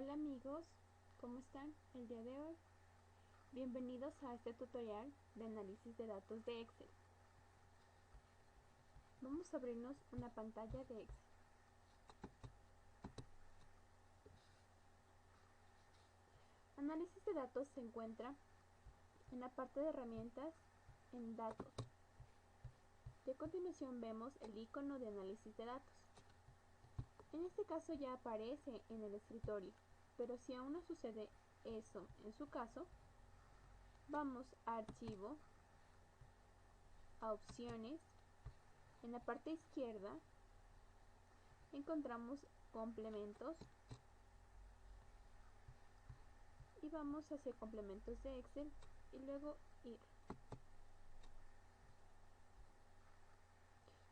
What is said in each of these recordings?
Hola amigos, ¿cómo están el día de hoy? Bienvenidos a este tutorial de análisis de datos de Excel. Vamos a abrirnos una pantalla de Excel. Análisis de datos se encuentra en la parte de herramientas en datos. Y a continuación vemos el icono de análisis de datos. En este caso ya aparece en el escritorio, pero si aún no sucede eso en su caso, vamos a Archivo, a Opciones. En la parte izquierda encontramos Complementos y vamos hacia Complementos de Excel y luego Ir.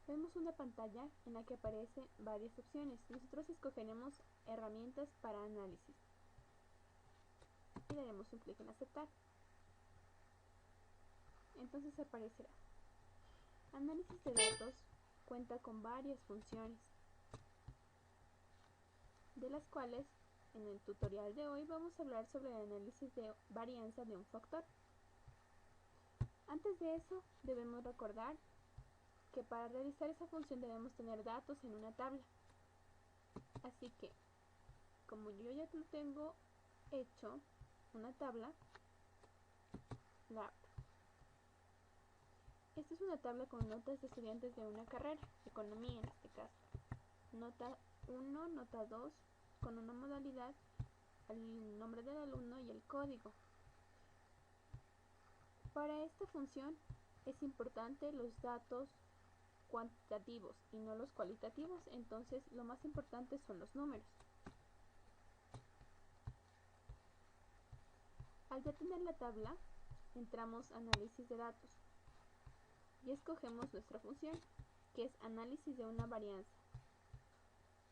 Vemos una pantalla en la que aparecen varias opciones. Nosotros escogeremos Herramientas para análisis y daremos un clic en Aceptar. Entonces aparecerá: Análisis de datos cuenta con varias funciones, de las cuales en el tutorial de hoy vamos a hablar sobre el análisis de varianza de un factor. Antes de eso, debemos recordar que para realizar esa función debemos tener datos en una tabla. Así que, como yo ya lo tengo hecho, una tabla, la abro. Esta es una tabla con notas de estudiantes de una carrera, economía en este caso. Nota 1, nota 2, con una modalidad, el nombre del alumno y el código. Para esta función es importante los datos cuantitativos y no los cualitativos, entonces lo más importante son los números. Al ya tener la tabla, entramos a Análisis de datos y escogemos nuestra función, que es análisis de una varianza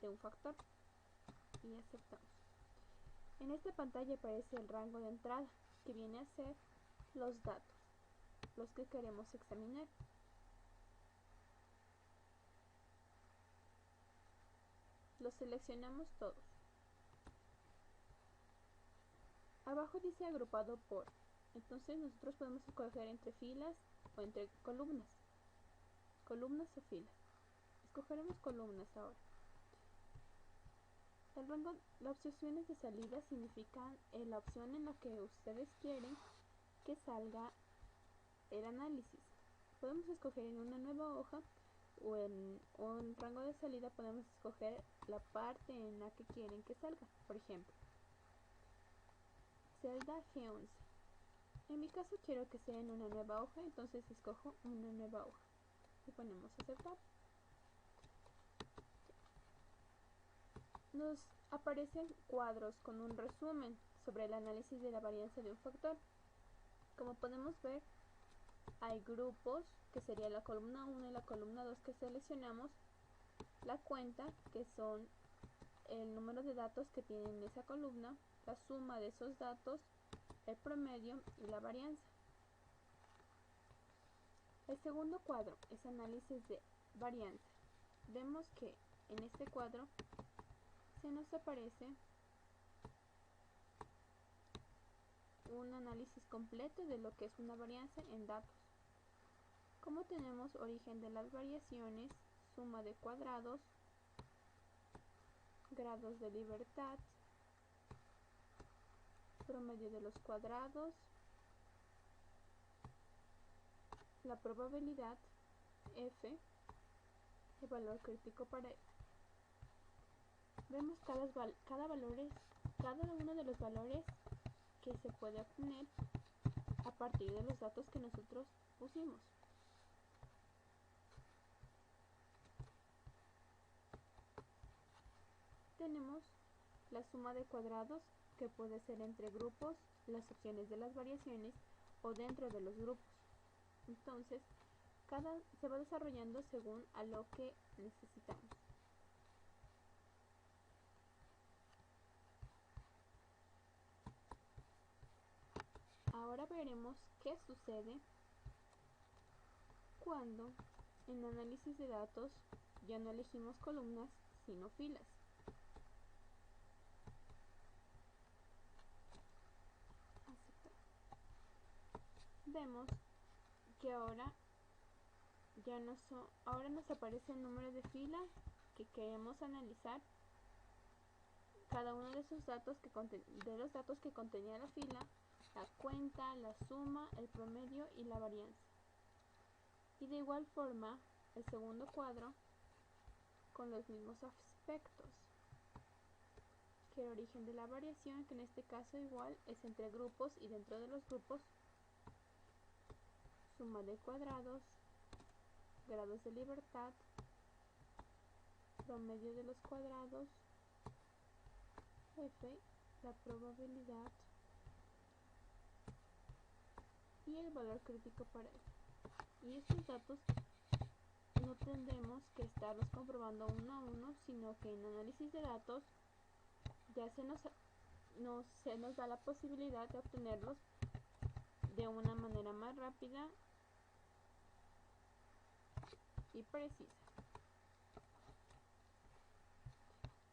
de un factor, y aceptamos. En esta pantalla aparece el rango de entrada, que viene a ser los datos, los que queremos examinar. Los seleccionamos todos. Abajo dice agrupado por, entonces nosotros podemos escoger entre filas o entre columnas o filas. Escogeremos columnas ahora. El rango, las opciones de salida significan la opción en la que ustedes quieren que salga el análisis. Podemos escoger en una nueva hoja o en un rango de salida podemos escoger la parte en la que quieren que salga. Por ejemplo, celda G11. En mi caso quiero que sea en una nueva hoja, entonces escojo una nueva hoja y ponemos aceptar. Nos aparecen cuadros con un resumen sobre el análisis de la varianza de un factor. Como podemos ver, hay grupos, que sería la columna 1 y la columna 2 que seleccionamos, la cuenta, que son el número de datos que tienen esa columna, la suma de esos datos, el promedio y la varianza. El segundo cuadro es análisis de varianza. Vemos que en este cuadro se nos aparece un análisis completo de lo que es una varianza en datos. Como tenemos origen de las variaciones, suma de cuadrados, grados de libertad, promedio de los cuadrados, la probabilidad, F, el valor crítico para F. Vemos cada uno de los valores que se puede obtener a partir de los datos que nosotros pusimos. Tenemos la suma de cuadrados, que puede ser entre grupos, las opciones de las variaciones o dentro de los grupos. Entonces, se va desarrollando según a lo que necesitamos. Ahora veremos qué sucede cuando en análisis de datos ya no elegimos columnas sino filas. vemos que ahora nos aparece el número de fila que queremos analizar, cada uno de esos datos de los datos que contenía la fila, la cuenta, la suma, el promedio y la varianza. Y de igual forma el segundo cuadro con los mismos aspectos, que el origen de la variación, que en este caso igual es entre grupos, y dentro de los grupos suma de cuadrados, grados de libertad, promedio de los cuadrados, f, la probabilidad y el valor crítico para él. Y estos datos no tendremos que estarlos comprobando uno a uno, sino que en análisis de datos ya se nos da la posibilidad de obtenerlos de una manera más rápida y precisa.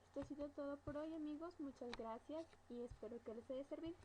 Esto ha sido todo por hoy, amigos. Muchas gracias y espero que les haya servido.